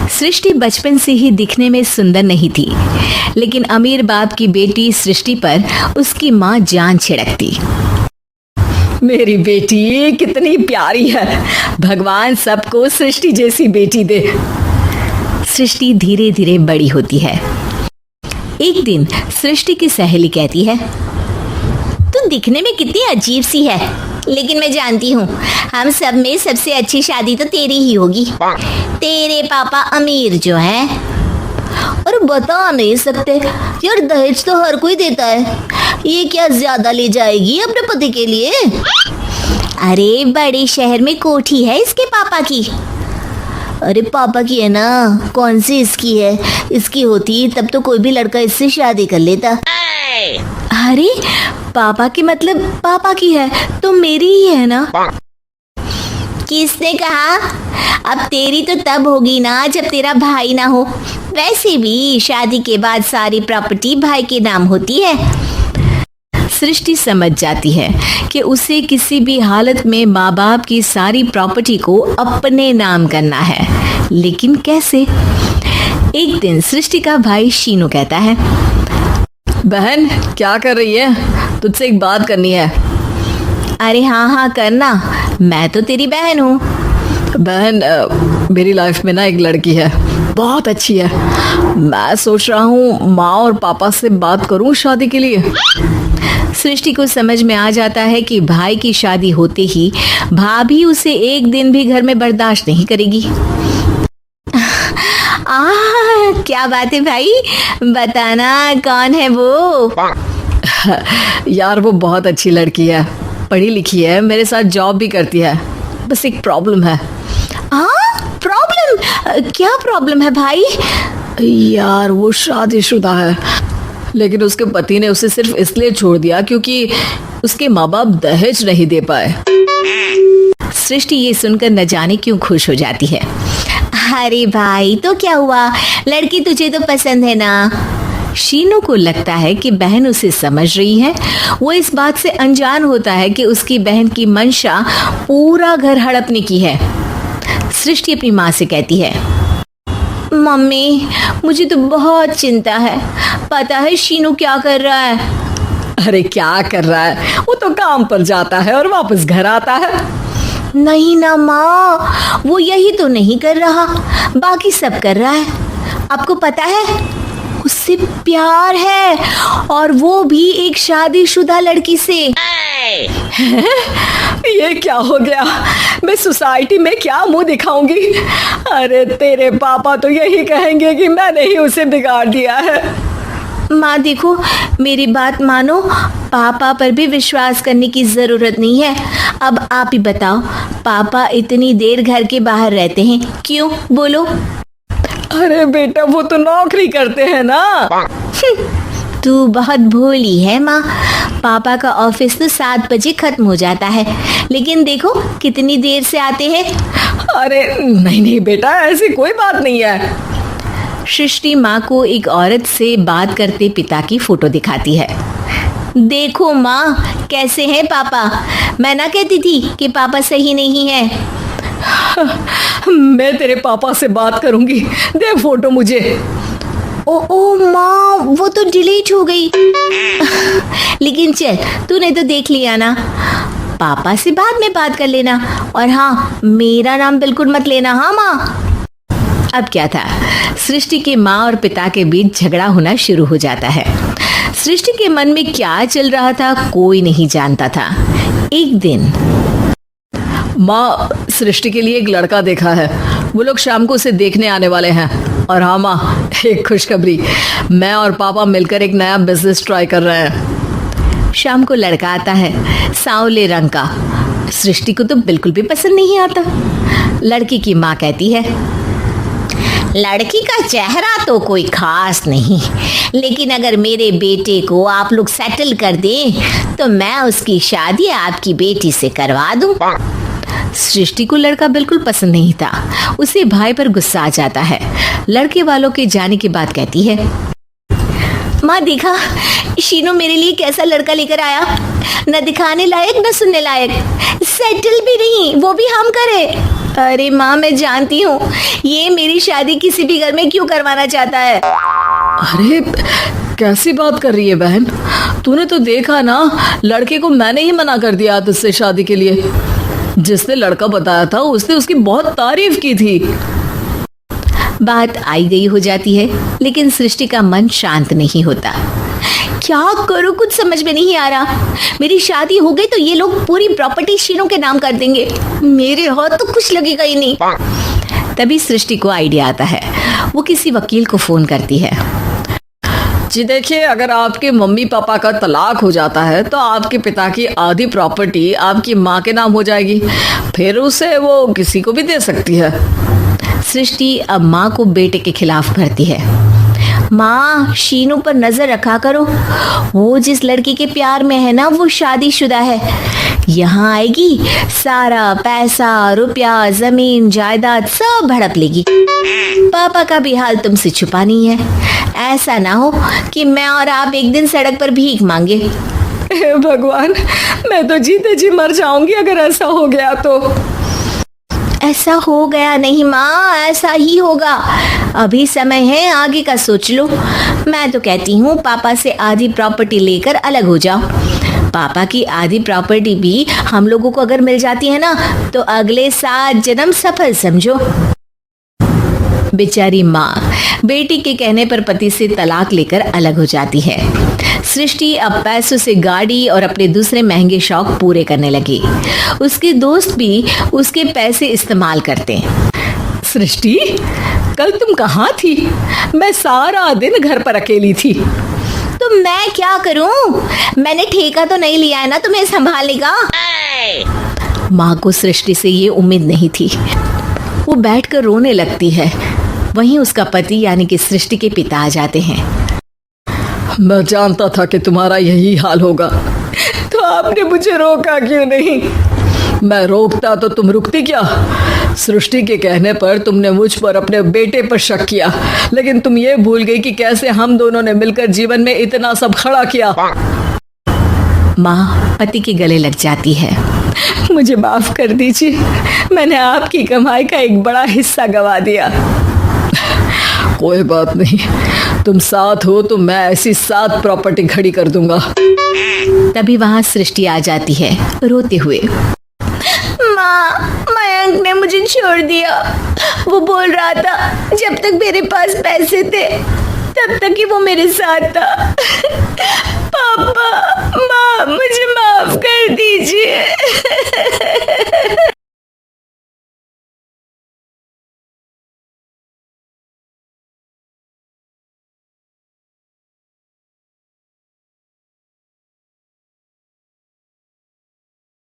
सृष्टि बचपन से ही दिखने में सुंदर नहीं थी, लेकिन अमीर बाप की बेटी सृष्टि पर उसकी माँ जान छिड़कती। मेरी बेटी कितनी प्यारी है, भगवान सबको सृष्टि जैसी बेटी दे। सृष्टि धीरे धीरे बड़ी होती है। एक दिन सृष्टि की सहेली कहती है, तू दिखने में कितनी अजीब सी है, लेकिन मैं जानती हूँ हम सब में सबसे अच्छी शादी तो तेरी ही होगी। तेरे पापा अमीर जो है। और बता नहीं सकते यार, दहेज तो हर कोई देता है, ये क्या ज्यादा ले जाएगी अपने पति के लिए? अरे बड़े शहर में कोठी है इसके पापा की। अरे पापा की है ना, कौन सी इसकी है? इसकी होती तब तो कोई भी लड़का इससे शादी कर लेता। अरे पापा की मतलब पापा की है तो मेरी ही है ना? किसने कहा? अब तेरी तो तब होगी ना जब तेरा भाई ना हो। वैसे भी शादी के बाद सारी प्रॉपर्टी भाई के नाम होती है। सृष्टि समझ जाती है कि उसे किसी भी हालत में माँ बाप की सारी प्रॉपर्टी को अपने नाम करना है, लेकिन कैसे? एक दिन सृष्टि का भाई शीनू कहता है, बहन क्या कर रही है? तुझसे एक बात करनी है। अरे हाँ हाँ करना, मैं तो तेरी बहन हूँ। बहन मेरी लाइफ में ना एक लड़की है, बहुत अच्छी है। मैं सोच रहा हूँ माँ और पापा से बात करूँ शादी के लिए। सृष्टि को समझ में आ जाता है कि भाई की शादी होते ही भाभी उसे एक दिन भी घर में बर्दाश्त नहीं करेगी। क्या बात है भाई, बताना कौन है वो? यार वो बहुत अच्छी लड़की है, पढ़ी लिखी है, मेरे साथ जॉब भी करती है। बस एक प्रॉब्लम है। प्रॉब्लम? क्या प्रॉब्लम है भाई? यार वो शादीशुदा है, लेकिन उसके पति ने उसे सिर्फ इसलिए छोड़ दिया क्योंकि उसके माँ बाप दहेज नहीं दे पाए। सृष्टि ये सुनकर न जाने क्यों खुश हो जाती है। अरे भाई तो क्या हुआ, लड़की तुझे तो पसंद है ना? शीनू को लगता है कि बहन उसे समझ रही है। वो इस बात से अनजान होता है कि उसकी बहन की मंशा पूरा घर हड़पने की है। सृष्टि अपनी माँ से कहती है, मम्मी मुझे तो बहुत चिंता है। पता है शीनू क्या कर रहा है? अरे क्या कर रहा है? वो तो काम पर जाता है और वापस घर आता है। नहीं ना माँ, वो यही तो नहीं कर रहा, बाकी सब कर रहा है। आपको पता है उससे प्यार है, और वो भी एक शादीशुदा लड़की से। ये क्या हो गया? मैं सोसाइटी में क्या मुंह दिखाऊंगी? अरे तेरे पापा तो यही कहेंगे कि मैंने ही उसे बिगाड़ दिया है। माँ देखो, मेरी बात मानो, पापा पर भी विश्वास करने की जरूरत नहीं है। अब आप ही बताओ, पापा इतनी देर घर के बाहर रहते हैं क्यों? बोलो। अरे बेटा वो तो नौकरी करते हैं ना। तू बहुत भोली है माँ। पापा का ऑफिस तो 7 बजे खत्म हो जाता है, लेकिन देखो कितनी देर से आते हैं। अरे नहीं नहीं बेटा, ऐसी कोई बात नहीं है। सृष्टि माँ को एक औरत से बात करते पिता की फोटो दिखाती है। देखो माँ कैसे हैं पापा। मैं ना कहती थी कि पापा सही नहीं है। मैं तेरे पापा से बात करूंगी, दे फोटो मुझे। ओ माँ, वो तो डिलीट हो गई। लेकिन चल, तूने तो देख लिया ना। पापा से बाद में बात कर लेना, और हाँ मेरा नाम बिल्कुल मत लेना। हाँ माँ। अब क्या था, सृष्टि के माँ और पिता के बीच झगड़ा होना शुरू हो जाता है। सृष्टि के मन में क्या चल रहा था कोई नहीं जानता था। एक दिन, माँ सृष्टि के लिए एक लड़का देखा है, वो लोग शाम को उसे देखने आने वाले हैं। और हाँ माँ, एक खुशखबरी, मैं और पापा मिलकर एक नया बिजनेस ट्राई कर रहे हैं। शाम को लड़का आता है, सांवले रंग का। सृष्टि को तो बिल्कुल भी पसंद नहीं आता। लड़की की माँ कहती है, लड़की का चेहरा तो कोई खास नहीं, लेकिन अगर मेरे बेटे को आप लोग सेटल कर दें तो मैं उसकी शादी आपकी बेटी से करवा दूं। सृष्टि को लड़का बिल्कुल पसंद नहीं था। उसे भाई पर गुस्सा आ जाता है। लड़के वालों के जाने के बाद कहती है, माँ देखा शीनू मेरे लिए कैसा लड़का लेकर आया, न दिखाने लायक न सुनने लायक, सेटल भी नहीं, वो भी हम करे। अरे माँ, मैं जानती हूँ ये मेरी शादी किसी भी घर में क्यों करवाना चाहता है। अरे कैसी बात कर रही है बहन, तूने तो देखा ना, लड़के को मैंने ही मना कर दिया तुझसे शादी के लिए। जिसने लड़का बताया था उसने उसकी बहुत तारीफ की थी। बात आई गई हो जाती है, लेकिन सृष्टि का मन शांत नहीं होता। क्या करूँ, कुछ समझ में नहीं आ रहा। मेरी शादी हो गई तो ये लोग पूरी प्रॉपर्टी शीनू के नाम कर देंगे, मेरे हाथ तो कुछ लगेगा ही नहीं। तभी सृष्टि को आइडिया आता है। वो किसी वकील को फोन करती है। जी देखिए, अगर आपके मम्मी पापा का तलाक हो जाता है तो आपके पिता की आधी प्रॉपर्टी आपकी माँ के नाम हो जाएगी, फिर उसे वो किसी को भी दे सकती है। सृष्टि अब माँ को बेटे के खिलाफ भरती है। माँ, शीनू पर नजर रखा करो, वो जिस लड़की के प्यार में है ना वो शादीशुदा है। यहाँ आएगी, सारा पैसा, रुपया, जमीन, जायदाद सब हड़प लेगी। पापा का भी हाल तुमसे छुपा नहीं है। ऐसा ना हो कि मैं और आप एक दिन सड़क पर भीख मांगे। हे भगवान, मैं तो जीते जी मर जाऊंगी अगर ऐसा हो गया तो। ऐसा हो गया नहीं माँ, ऐसा ही होगा। अभी समय है, आगे का सोच लो। मैं तो कहती हूँ पापा से आधी प्रॉपर्टी लेकर अलग हो जाओ। पापा की आधी प्रॉपर्टी भी हम लोगों को अगर मिल जाती है ना तो अगले 7 जन्म सफल समझो। बेचारी माँ बेटी के कहने पर पति से तलाक लेकर अलग हो जाती है। सृष्टि अब पैसों से गाड़ी और अपने दूसरे महंगे शौक पूरे करने लगी। उसके दोस्त भी उसके पैसे इस्तेमाल करते हैं। सृष्टि, कल तुम कहाँ थी? मैं सारा दिन घर पर अकेली थी। तो मैं क्या करूं? मैंने ठेका तो नहीं लिया है ना तुम्हें संभालने का। माँ को सृष्टि से ये उम्मीद नहीं थी। वो बैठकर रोने लगती है। वहीं उसका पति यानी कि सृष्टि के पिता आ जाते हैं। मैं जानता था कि तुम्हारा यही हाल होगा, तो आपने मुझे रोका क्यों नहीं? मैं रोकता तो तुम रुकती क्या? सृष्टि के कहने पर तुमने मुझ पर अपने बेटे पर शक किया, लेकिन तुम ये भूल गई कि कैसे हम दोनों ने मिलकर जीवन में इतना सब खड़ा किया। माँ पति के गले लग जाती है। मुझे माफ कर दीजिए, मैंने आपकी कमाई का एक बड़ा हिस्सा गवा दिया। कोई बात नहीं, तुम साथ हो तो मैं ऐसी 7 प्रॉपर्टी खड़ी कर दूंगा। तभी वहां सृष्टि आ जाती है रोते हुए। माँ, मयंक ने मुझे छोड़ दिया। वो बोल रहा था जब तक मेरे पास पैसे थे तब तक ही वो मेरे साथ था। पापा, माँ, मुझे माफ कर दीजिए।